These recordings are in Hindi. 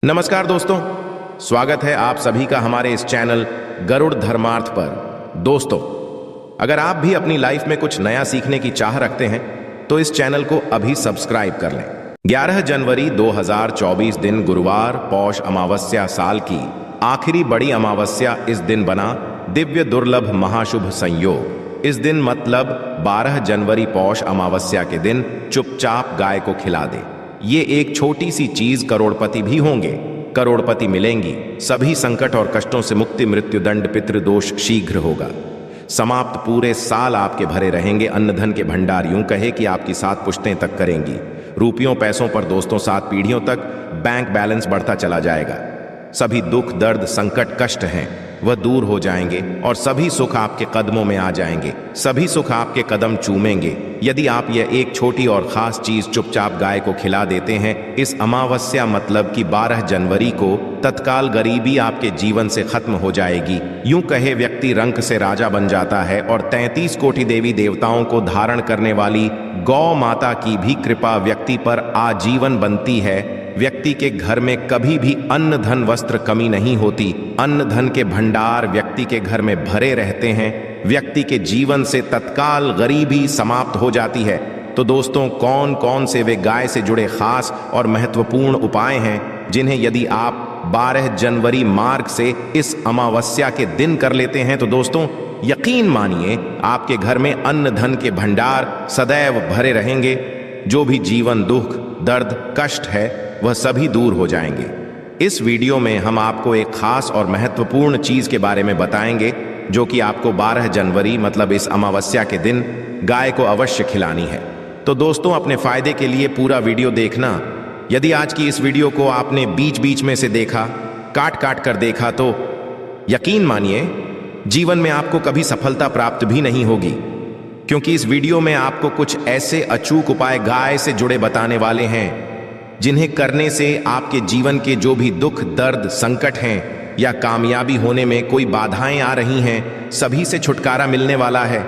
नमस्कार दोस्तों, स्वागत है आप सभी का हमारे इस चैनल गरुड़ धर्मार्थ पर। दोस्तों, अगर आप भी अपनी लाइफ में कुछ नया सीखने की चाह रखते हैं तो इस चैनल को अभी सब्सक्राइब कर लें। 11 जनवरी 2024 दिन गुरुवार, पौष अमावस्या, साल की आखिरी बड़ी अमावस्या इस दिन बना दिव्य दुर्लभ महाशुभ संयोग। इस दिन मतलब 12 जनवरी पौष अमावस्या के दिन चुपचाप गाय को खिला दे। ये एक छोटी सी चीज करोड़पति भी होंगे, करोड़पति मिलेंगी, सभी संकट और कष्टों से मुक्ति, मृत्युदंड, पितृदोष शीघ्र होगा समाप्त, पूरे साल आपके भरे रहेंगे अन्न धन के भंडार, यूं कहे कि आपकी 7 पुश्तें तक करेंगी। रुपयों पैसों पर दोस्तों 7 पीढ़ियों तक बैंक बैलेंस बढ़ता चला जाएगा। सभी दुख दर्द संकट कष्ट हैं वह दूर हो जाएंगे और सभी सुख आपके कदमों में आ जाएंगे, सभी सुख आपके कदम चूमेंगे यदि आप यह एक छोटी और खास चीज चुपचाप गाय को खिला देते हैं। इस अमावस्या मतलब कि 12 जनवरी को तत्काल गरीबी आपके जीवन से खत्म हो जाएगी। यूं कहे व्यक्ति रंक से राजा बन जाता है और 33 कोटि देवी देवताओं को धारण करने वाली गौ माता की भी कृपा व्यक्ति पर आजीवन बनती है। व्यक्ति के घर में कभी भी अन्न धन वस्त्र कमी नहीं होती, अन्न धन के भंडार व्यक्ति के घर में भरे रहते हैं, व्यक्ति के जीवन से तत्काल गरीबी समाप्त हो जाती है। तो दोस्तों, कौन कौन से वे गाय से जुड़े खास और महत्वपूर्ण उपाय हैं जिन्हें यदि आप 12 जनवरी मार्ग से इस अमावस्या के दिन कर लेते हैं तो दोस्तों यकीन मानिए आपके घर में अन्न धन के भंडार सदैव भरे रहेंगे। जो भी जीवन दुख दर्द कष्ट है वह सभी दूर हो जाएंगे। इस वीडियो में हम आपको एक खास और महत्वपूर्ण चीज के बारे में बताएंगे जो कि आपको 12 जनवरी मतलब इस अमावस्या के दिन गाय को अवश्य खिलानी है। तो दोस्तों, अपने फायदे के लिए पूरा वीडियो देखना। यदि आज की इस वीडियो को आपने बीच बीच में से देखा, काट काट कर देखा, तो यकीन मानिए जीवन में आपको कभी सफलता प्राप्त भी नहीं होगी, क्योंकि इस वीडियो में आपको कुछ ऐसे अचूक उपाय गाय से जुड़े बताने वाले हैं जिन्हें करने से आपके जीवन के जो भी दुख दर्द संकट हैं या कामयाबी होने में कोई बाधाएं आ रही हैं, सभी से छुटकारा मिलने वाला है।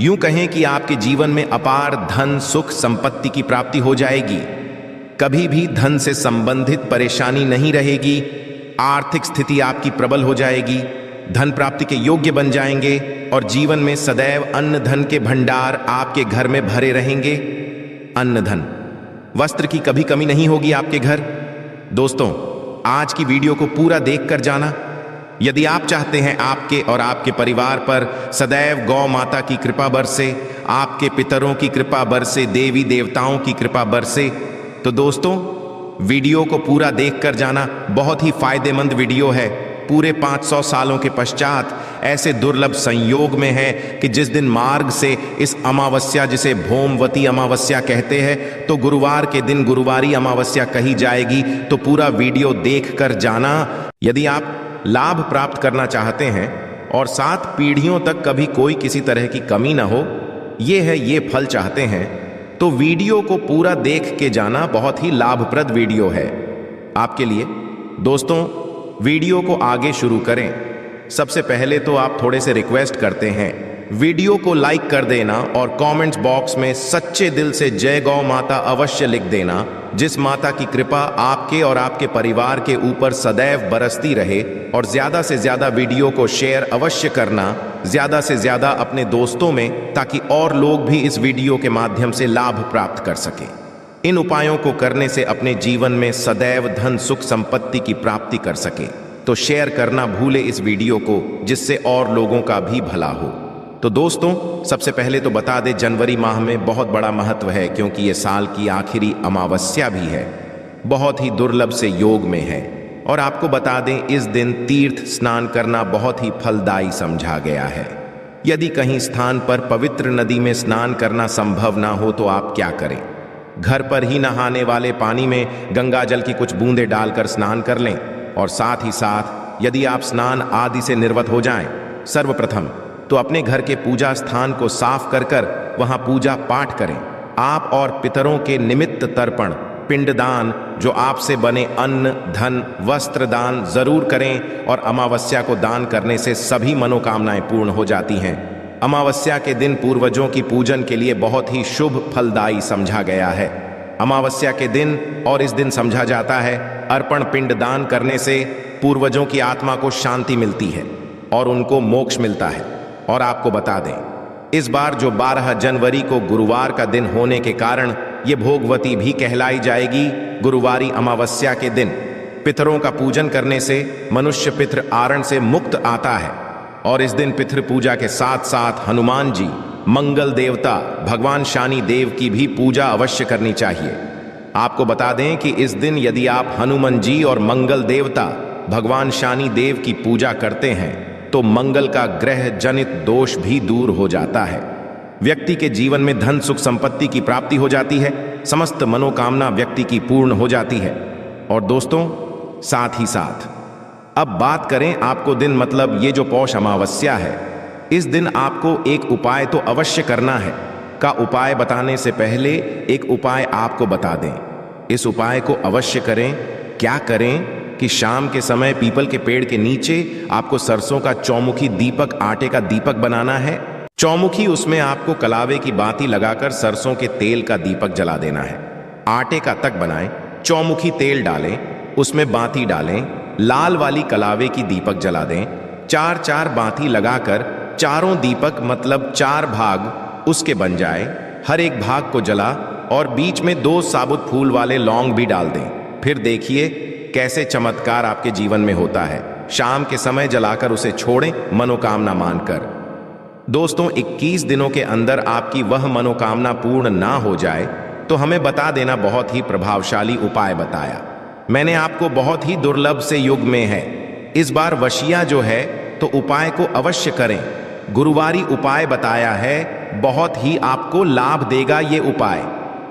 यूं कहें कि आपके जीवन में अपार धन सुख संपत्ति की प्राप्ति हो जाएगी, कभी भी धन से संबंधित परेशानी नहीं रहेगी, आर्थिक स्थिति आपकी प्रबल हो जाएगी, धन प्राप्ति के योग्य बन जाएंगे और जीवन में सदैव अन्न धन के भंडार आपके घर में भरे रहेंगे। अन्न धन वस्त्र की कभी कमी नहीं होगी आपके घर। दोस्तों, आज की वीडियो को पूरा देख कर जाना। यदि आप चाहते हैं आपके और आपके परिवार पर सदैव गौ माता की कृपा बरसे, आपके पितरों की कृपा बरसे, देवी देवताओं की कृपा बरसे, तो दोस्तों वीडियो को पूरा देख कर जाना। बहुत ही फायदेमंद वीडियो है। पूरे 500 सालों के पश्चात ऐसे दुर्लभ संयोग में है कि जिस दिन मार्ग से इस अमावस्या, जिसे भौमवती अमावस्या कहते हैं, तो गुरुवार के दिन गुरुवारी अमावस्या कही जाएगी। तो पूरा वीडियो देख कर जाना। यदि आप लाभ प्राप्त करना चाहते हैं और 7 पीढ़ियों तक कभी कोई किसी तरह की कमी ना हो, ये फल चाहते हैं, तो वीडियो को पूरा देख के जाना। बहुत ही लाभप्रद वीडियो है आपके लिए। दोस्तों, वीडियो को आगे शुरू करें सबसे पहले तो आप थोड़े से रिक्वेस्ट करते हैं, वीडियो को लाइक कर देना और कमेंट्स बॉक्स में सच्चे दिल से जय गौ माता अवश्य लिख देना, जिस माता की कृपा आपके और आपके परिवार के ऊपर सदैव बरसती रहे। और ज्यादा से ज्यादा वीडियो को शेयर अवश्य करना, ज्यादा से ज्यादा अपने दोस्तों में, ताकि और लोग भी इस वीडियो के माध्यम से लाभ प्राप्त कर सकें। इन उपायों को करने से अपने जीवन में सदैव धन सुख संपत्ति की प्राप्ति कर सके। तो शेयर करना भूले इस वीडियो को, जिससे और लोगों का भी भला हो। तो दोस्तों, सबसे पहले तो बता दें, जनवरी माह में बहुत बड़ा महत्व है, क्योंकि ये साल की आखिरी अमावस्या भी है, बहुत ही दुर्लभ से योग में है। और आपको बता दें, इस दिन तीर्थ स्नान करना बहुत ही फलदायी समझा गया है। यदि कहीं स्थान पर पवित्र नदी में स्नान करना संभव ना हो तो आप क्या करें? घर पर ही नहाने वाले पानी में गंगा जल की कुछ बूंदें डालकर स्नान कर लें। और साथ ही साथ यदि आप स्नान आदि से निर्वत हो जाएं, सर्वप्रथम तो अपने घर के पूजा स्थान को साफ कर वहां पूजा पाठ करें। आप और पितरों के निमित्त तर्पण पिंडदान, जो आपसे बने अन्न धन वस्त्र दान जरूर करें। और अमावस्या को दान करने से सभी मनोकामनाएं पूर्ण हो जाती हैं। अमावस्या के दिन पूर्वजों की पूजन के लिए बहुत ही शुभ फलदायी समझा गया है। अमावस्या के दिन और इस दिन समझा जाता है अर्पण पिंड दान करने से पूर्वजों की आत्मा को शांति मिलती है और उनको मोक्ष मिलता है। और आपको बता दें, इस बार जो 12 जनवरी को गुरुवार का दिन होने के कारण ये भोगवती भी कहलाई जाएगी। गुरुवारी अमावस्या के दिन पितरों का पूजन करने से मनुष्य पितृ आरण से मुक्त आता है और इस दिन पितृ पूजा के साथ साथ हनुमान जी, मंगल देवता भगवान शनि देव की भी पूजा अवश्य करनी चाहिए। आपको बता दें कि इस दिन यदि आप हनुमान जी और मंगल देवता भगवान शनि देव की पूजा करते हैं तो मंगल का ग्रह जनित दोष भी दूर हो जाता है। व्यक्ति के जीवन में धन सुख संपत्ति की प्राप्ति हो जाती है, समस्त मनोकामना व्यक्ति की पूर्ण हो जाती है। और दोस्तों, साथ ही साथ अब बात करें आपको दिन मतलब ये जो पौष अमावस्या है, इस दिन आपको एक उपाय तो अवश्य करना है। का उपाय बताने से पहले एक उपाय आपको बता दें। इस उपाय को अवश्य करें। क्या करें कि शाम के समय पीपल के पेड़ के नीचे आपको सरसों का चौमुखी दीपक, आटे का दीपक बनाना है। चौमुखी, उसमें आपको कलावे की बाती लगाकर सरसों के तेल का दीपक जला देना है। आटे का तक बनाएं, चौमुखी तेल डालें, उसमें बाती डालें, लाल वाली कलावे की दीपक जला दें। 4-4 बाती लगाकर चारों दीपक मतलब 4 भाग उसके बन जाए। हर एक भाग को जला और बीच में 2 साबुत फूल वाले लौंग भी डाल दें। फिर देखिए कैसे चमत्कार आपके जीवन में होता है। शाम के समय जलाकर उसे छोड़ें मनोकामना मानकर। दोस्तों, 21 दिनों के अंदर आपकी वह मनोकामना पूर्ण ना हो जाए तो हमें बता देना। बहुत ही प्रभावशाली उपाय बताया मैंने आपको, बहुत ही दुर्लभ से युग में है। इस बार वशिया जो है तो उपाय को अवश्य करें। गुरुवारी उपाय बताया है, बहुत ही आपको लाभ देगा ये उपाय।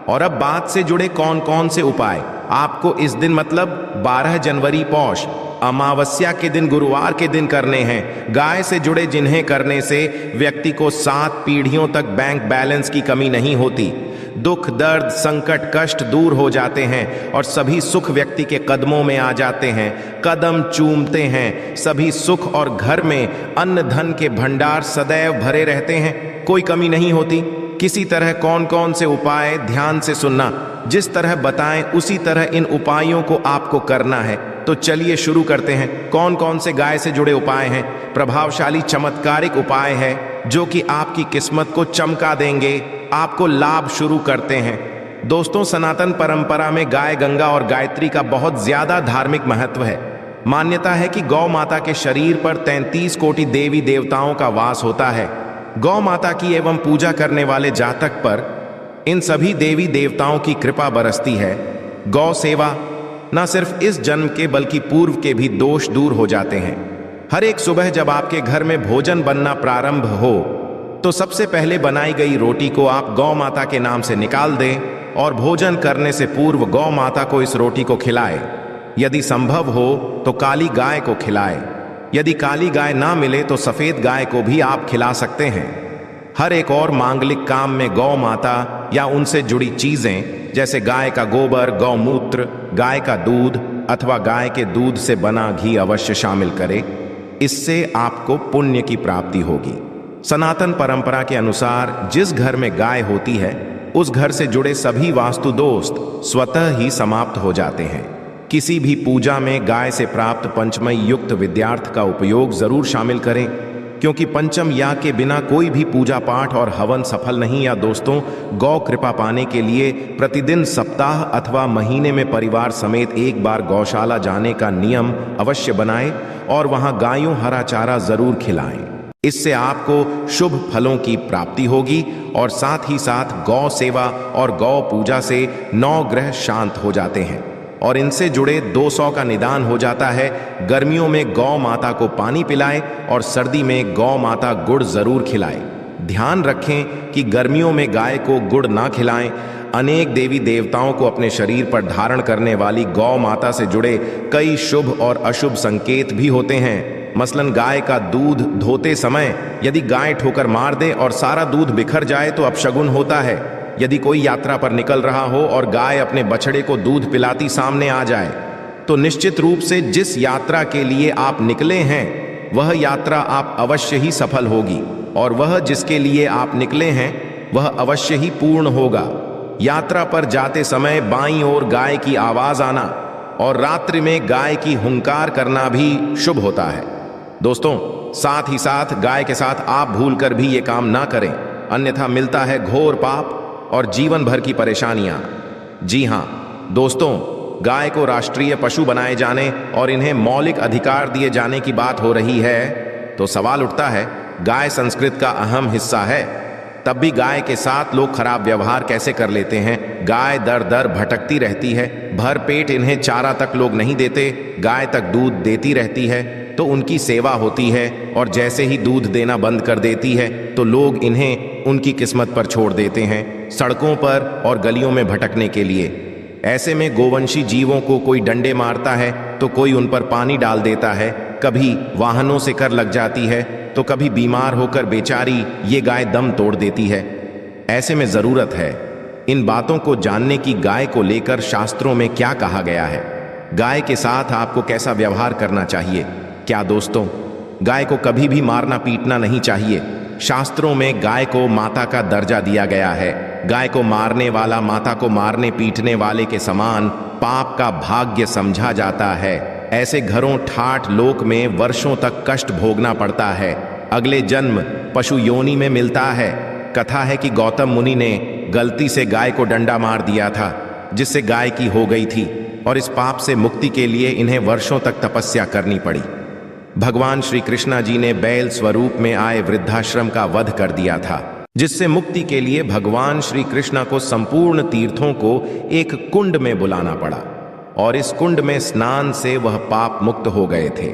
और अब बात से जुड़े कौन कौन से उपाय आपको इस दिन मतलब 12 जनवरी पौष अमावस्या के दिन गुरुवार के दिन करने हैं। गाय से जुड़े जिन्हें करने से व्यक्ति को 7 पीढ़ियों तक बैंक बैलेंस की कमी नहीं होती। दुख दर्द संकट कष्ट दूर हो जाते हैं और सभी सुख व्यक्ति के कदमों में आ जाते हैं। कदम चूमते हैं सभी सुख और घर में अन्न धन के भंडार सदैव भरे रहते हैं, कोई कमी नहीं होती। किसी तरह कौन कौन से उपाय ध्यान से सुनना, जिस तरह बताएं उसी तरह इन उपायों को आपको करना है। तो चलिए शुरू करते हैं। कौन कौन से गाय से जुड़े उपाय हैं? प्रभावशाली चमत्कारिक उपाय है जो कि आपकी किस्मत को चमका देंगे, आपको लाभ शुरू करते हैं। दोस्तों, सनातन परंपरा में गाय गंगा और गायत्री का बहुत ज्यादा धार्मिक महत्व है। मान्यता है कि गौ माता के शरीर पर 33 कोटि देवी देवताओं का वास होता है। गौ माता की एवं पूजा करने वाले जातक पर इन सभी देवी देवताओं की कृपा बरसती है। गौ सेवा न सिर्फ इस जन्म के बल्कि पूर्व के भी दोष दूर हो जाते हैं। हर एक सुबह जब आपके घर में भोजन बनना प्रारंभ हो तो सबसे पहले बनाई गई रोटी को आप गौ माता के नाम से निकाल दें और भोजन करने से पूर्व गौ माता को इस रोटी को खिलाएं। यदि संभव हो तो काली गाय को खिलाएं। यदि काली गाय ना मिले तो सफेद गाय को भी आप खिला सकते हैं। हर एक और मांगलिक काम में गौ माता या उनसे जुड़ी चीजें जैसे गाय का गोबर, गौमूत्र, गाय का दूध अथवा गाय के दूध से बना घी अवश्य शामिल करें। इससे आपको पुण्य की प्राप्ति होगी। सनातन परंपरा के अनुसार जिस घर में गाय होती है उस घर से जुड़े सभी वास्तु दोष स्वतः ही समाप्त हो जाते हैं। किसी भी पूजा में गाय से प्राप्त पंचमय युक्त विद्यार्थ का उपयोग जरूर शामिल करें, क्योंकि पंचम या के बिना कोई भी पूजा पाठ और हवन सफल नहीं। या दोस्तों, गौ कृपा पाने के लिए प्रतिदिन सप्ताह अथवा महीने में परिवार समेत एक बार गौशाला जाने का नियम अवश्य बनाएं और वहां गायों हरा चारा जरूर खिलाएं। इससे आपको शुभ फलों की प्राप्ति होगी और साथ ही साथ गौ सेवा और गौ पूजा से 9 ग्रह शांत हो जाते हैं और इनसे जुड़े 200 का निदान हो जाता है। गर्मियों में गौ माता को पानी पिलाएं और सर्दी में गौ माता गुड़ जरूर खिलाएं। ध्यान रखें कि गर्मियों में गाय को गुड़ ना खिलाएं। अनेक देवी देवताओं को अपने शरीर पर धारण करने वाली गौ माता से जुड़े कई शुभ और अशुभ संकेत भी होते हैं। मसलन गाय का दूध धोते समय यदि गाय ठोकर मार दे और सारा दूध बिखर जाए तो अपशगुन होता है। यदि कोई यात्रा पर निकल रहा हो और गाय अपने बछड़े को दूध पिलाती सामने आ जाए तो निश्चित रूप से जिस यात्रा के लिए आप निकले हैं वह यात्रा आप अवश्य ही सफल होगी और वह जिसके लिए आप निकले हैं वह अवश्य ही पूर्ण होगा। यात्रा पर जाते समय बाईं ओर गाय की आवाज आना और रात्रि में गाय की हुंकार करना भी शुभ होता है। दोस्तों, साथ ही साथ गाय के साथ आप भूलकर भी ये काम ना करें, अन्यथा मिलता है घोर पाप और जीवन भर की परेशानियां। जी हां दोस्तों, गाय को राष्ट्रीय पशु बनाए जाने और इन्हें मौलिक अधिकार दिए जाने की बात हो रही है तो सवाल उठता है, गाय संस्कृत का अहम हिस्सा है, तब भी गाय के साथ लोग खराब व्यवहार कैसे कर लेते हैं। गाय दर दर भटकती रहती है, भर पेट इन्हें चारा तक लोग नहीं देते, गाय तक दूध देती रहती है तो उनकी सेवा होती है, और जैसे ही दूध देना बंद कर देती है तो लोग इन्हें उनकी किस्मत पर छोड़ देते हैं, सड़कों पर और गलियों में भटकने के लिए। ऐसे में गोवंशी जीवों को कोई डंडे मारता है तो कोई उन पर पानी डाल देता है, कभी वाहनों से कर लग जाती है तो कभी बीमार होकर बेचारी ये गाय दम तोड़ देती है। ऐसे में जरूरत है इन बातों को जानने की, गाय को लेकर शास्त्रों में क्या कहा गया है, गाय के साथ आपको कैसा व्यवहार करना चाहिए। क्या दोस्तों, गाय को कभी भी मारना पीटना नहीं चाहिए। शास्त्रों में गाय को माता का दर्जा दिया गया है। गाय को मारने वाला माता को मारने पीटने वाले के समान पाप का भाग्य समझा जाता है। ऐसे घरों ठाठ लोक में वर्षों तक कष्ट भोगना पड़ता है, अगले जन्म पशु योनि में मिलता है। कथा है कि गौतम मुनि ने गलती से गाय को डंडा मार दिया था, जिससे गाय की हो गई थी, और इस पाप से मुक्ति के लिए इन्हें वर्षों तक तपस्या करनी पड़ी। भगवान श्री कृष्णा जी ने बैल स्वरूप में आए वृद्धाश्रम का वध कर दिया था, जिससे मुक्ति के लिए भगवान श्री कृष्णा को संपूर्ण तीर्थों को एक कुंड में बुलाना पड़ा, और इस कुंड में स्नान से वह पाप मुक्त हो गए थे।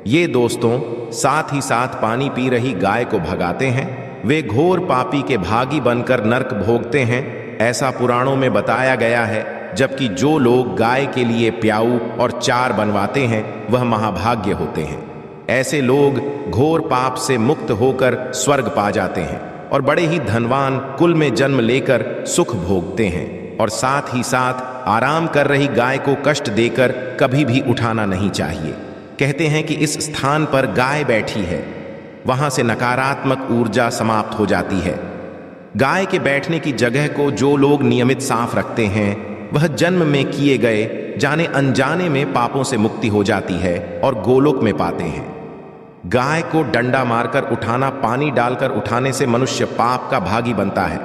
ये दोस्तों साथ ही साथ पानी पी रही गाय को भगाते हैं, वे घोर पापी के भागी बनकर नरक भोगते हैं, ऐसा पुराणों में बताया गया है। जबकि जो लोग गाय के लिए प्याऊ और चार बनवाते हैं वह महाभाग्य होते हैं। ऐसे लोग घोर पाप से मुक्त होकर स्वर्ग पा जाते हैं और बड़े ही धनवान कुल में जन्म लेकर सुख भोगते हैं। और साथ ही साथ आराम कर रही गाय को कष्ट देकर कभी भी उठाना नहीं चाहिए। कहते हैं कि इस स्थान पर गाय बैठी है, वहां से नकारात्मक ऊर्जा समाप्त हो जाती है। गाय के बैठने की जगह को जो लोग नियमित साफ रखते हैं वह जन्म में किए गए जाने अनजाने में पापों से मुक्ति हो जाती है और गोलोक में पाते हैं। गाय को डंडा मारकर उठाना, पानी डालकर उठाने से मनुष्य पाप का भागी बनता है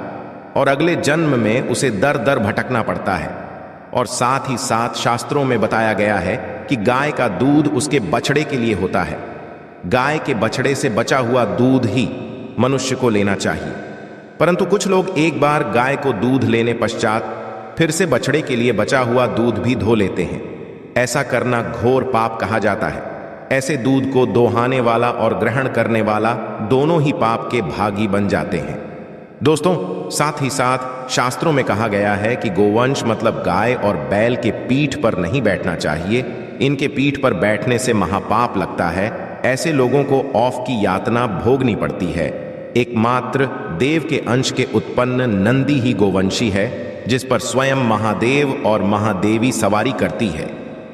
और अगले जन्म में उसे दर दर भटकना पड़ता है। और साथ ही साथ शास्त्रों में बताया गया है कि गाय का दूध उसके बछड़े के लिए होता है। गाय के बछड़े से बचा हुआ दूध ही मनुष्य को लेना चाहिए, परंतु कुछ लोग एक बार गाय को दूध लेने पश्चात फिर से बछड़े के लिए बचा हुआ दूध भी धो लेते हैं। ऐसा करना घोर पाप कहा जाता है। ऐसे दूध को दोहाने वाला और ग्रहण करने वाला दोनों ही पाप के भागी बन जाते हैं। दोस्तों साथ ही साथ शास्त्रों में कहा गया है कि गोवंश मतलब गाय और बैल के पीठ पर नहीं बैठना चाहिए। इनके पीठ पर बैठने से महापाप लगता है। ऐसे लोगों को औफ की यातना भोगनी पड़ती है। एकमात्र देव के अंश के उत्पन्न नंदी ही गोवंशी है, जिस पर स्वयं महादेव और महादेवी सवारी करती है,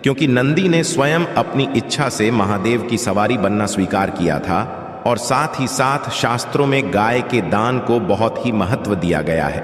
क्योंकि नंदी ने स्वयं अपनी इच्छा से महादेव की सवारी बनना स्वीकार किया था। और साथ ही साथ शास्त्रों में गाय के दान को बहुत ही महत्व दिया गया है,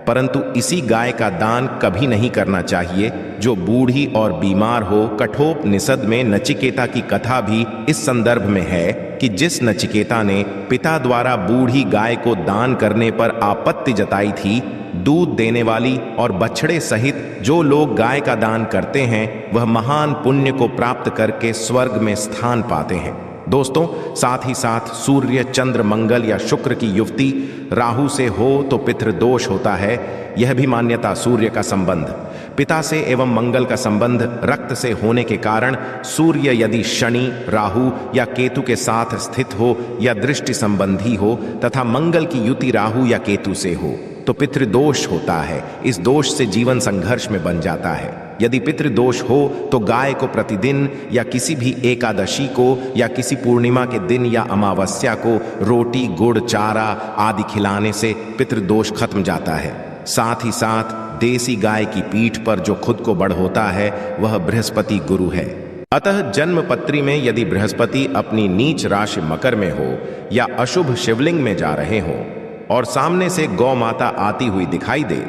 परंतु इसी गाय का दान कभी नहीं करना चाहिए जो बूढ़ी और बीमार हो। कठोपनिषद में नचिकेता की कथा भी इस संदर्भ में है कि जिस नचिकेता ने पिता द्वारा बूढ़ी गाय को दान करने पर आपत्ति जताई थी, दूध देने वाली और बछड़े सहित जो लोग गाय का दान करते हैं वह महान पुण्य को प्राप्त करके स्वर्ग में स्थान पाते हैं। दोस्तों साथ ही साथ सूर्य, चंद्र, मंगल या शुक्र की युवती राहु से हो तो पितृदोष होता है। यह भी मान्यता। सूर्य का संबंध पिता से एवं मंगल का संबंध रक्त से होने के कारण सूर्य यदि शनि, राहु या केतु के साथ स्थित हो या दृष्टि संबंधी हो तथा मंगल की युति राहु या केतु से हो तो पितृदोष होता है। इस दोष से जीवन संघर्ष में बन जाता है। यदि पितृदोष हो तो गाय को प्रतिदिन या किसी भी एकादशी को या किसी पूर्णिमा के दिन या अमावस्या को रोटी, गुड़, चारा आदि खिलाने से पितृदोष खत्म जाता है। साथ ही साथ देसी गाय की पीठ पर जो खुद को बढ़ोता है वह बृहस्पति गुरु है। अतः जन्म पत्री में यदि बृहस्पति अपनी नीच राशि मकर में हो या अशुभ शिवलिंग में जा रहे हो और सामने से गौ माता आती हुई दिखाई दे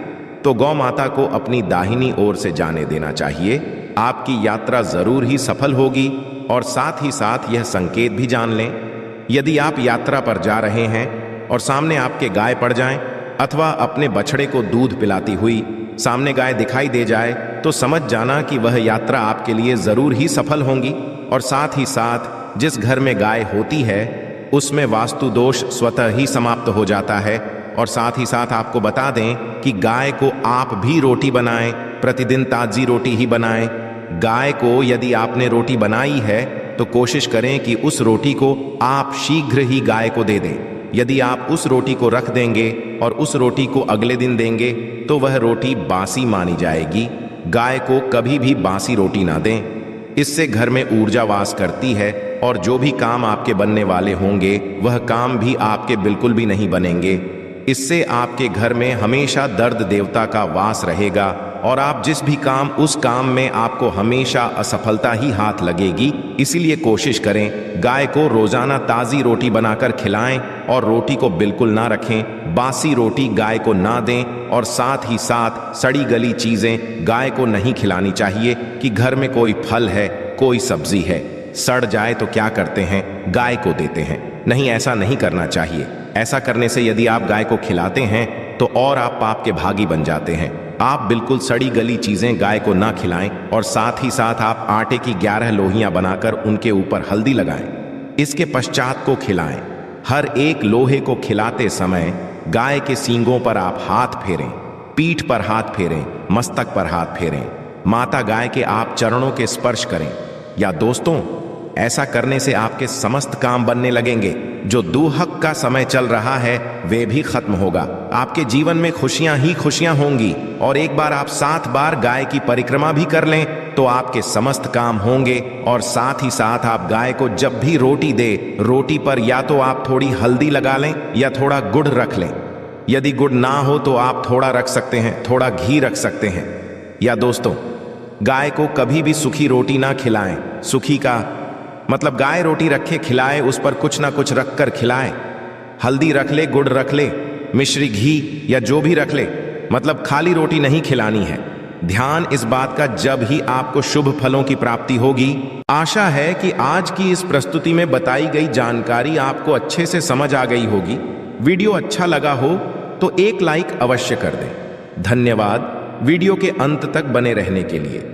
तो गौ माता को अपनी दाहिनी ओर से जाने देना चाहिए। आपकी यात्रा जरूर ही सफल होगी। और साथ ही साथ यह संकेत भी जान लें, यदि आप यात्रा पर जा रहे हैं और सामने आपके गाय पड़ जाएं अथवा अपने बछड़े को दूध पिलाती हुई सामने गाय दिखाई दे जाए, तो समझ जाना कि वह यात्रा आपके लिए जरूर ही सफल होगी। और साथ ही साथ जिस घर में गाय होती है उसमें वास्तु दोष स्वतः ही समाप्त हो जाता है। और साथ ही साथ आपको बता दें कि गाय को आप भी रोटी बनाएं, प्रतिदिन ताजी रोटी ही बनाएं। गाय को यदि आपने रोटी बनाई है तो कोशिश करें कि उस रोटी को आप शीघ्र ही गाय को दे दें। यदि आप उस रोटी को रख देंगे और उस रोटी को अगले दिन देंगे तो वह रोटी बासी मानी जाएगी। गाय को कभी भी बासी रोटी ना दें, इससे घर में ऊर्जा वास करती है और जो भी काम आपके बनने वाले होंगे वह काम भी आपके बिल्कुल भी नहीं बनेंगे। इससे आपके घर में हमेशा दर्द देवता का वास रहेगा और आप जिस भी काम उस काम में आपको हमेशा असफलता ही हाथ लगेगी। इसीलिए कोशिश करें गाय को रोजाना ताजी रोटी बनाकर खिलाएं और रोटी को बिल्कुल ना रखें। बासी रोटी गाय को ना दें और साथ ही साथ सड़ी गली चीजें गाय को नहीं खिलानी चाहिए। कि घर में कोई फल है, कोई सब्जी है, सड़ जाए तो क्या करते हैं, गाय को देते हैं। नहीं, ऐसा नहीं करना चाहिए। ऐसा करने से यदि आप गाय को खिलाते हैं तो और आप पाप के भागी बन जाते हैं। आप बिल्कुल सड़ी गली चीजें गाय को ना खिलाएं और साथ ही साथ आप आटे की 11 लोहियां बनाकर उनके ऊपर हल्दी लगाएं। इसके पश्चात को खिलाएं। हर एक लोहे को खिलाते समय गाय के सींगों पर आप हाथ फेरें, पीठ पर हाथ फेरें, मस्तक पर हाथ फेरें। माता गाय के आप चरणों के स्पर्श करें। या दोस्तों, ऐसा करने से आपके समस्त काम बनने लगेंगे। जो दुहक का समय चल रहा है वे भी खत्म होगा। आपके जीवन में खुशियां ही खुशियां होंगी। और एक बार आप 7 बार गाय की परिक्रमा भी कर लें तो आपके समस्त काम होंगे। और साथ ही साथ आप गाय को जब भी रोटी दे, रोटी पर या तो आप थोड़ी हल्दी लगा लें या थोड़ा गुड़ रख लें। यदि गुड़ ना हो तो आप थोड़ा रख सकते हैं, थोड़ा घी रख सकते हैं। या दोस्तों, गाय को कभी भी सूखी रोटी ना खिलाएं। सूखी का मतलब गाय रोटी रखे खिलाए, उस पर कुछ ना कुछ रख कर खिलाए। हल्दी रख ले, गुड़ रख ले, मिश्री घी या जो भी रख ले, मतलब खाली रोटी नहीं खिलानी है। ध्यान इस बात का जब ही आपको शुभ फलों की प्राप्ति होगी। आशा है कि आज की इस प्रस्तुति में बताई गई जानकारी आपको अच्छे से समझ आ गई होगी। वीडियो अच्छा लगा हो तो एक लाइक अवश्य कर दें। धन्यवाद वीडियो के अंत तक बने रहने के लिए।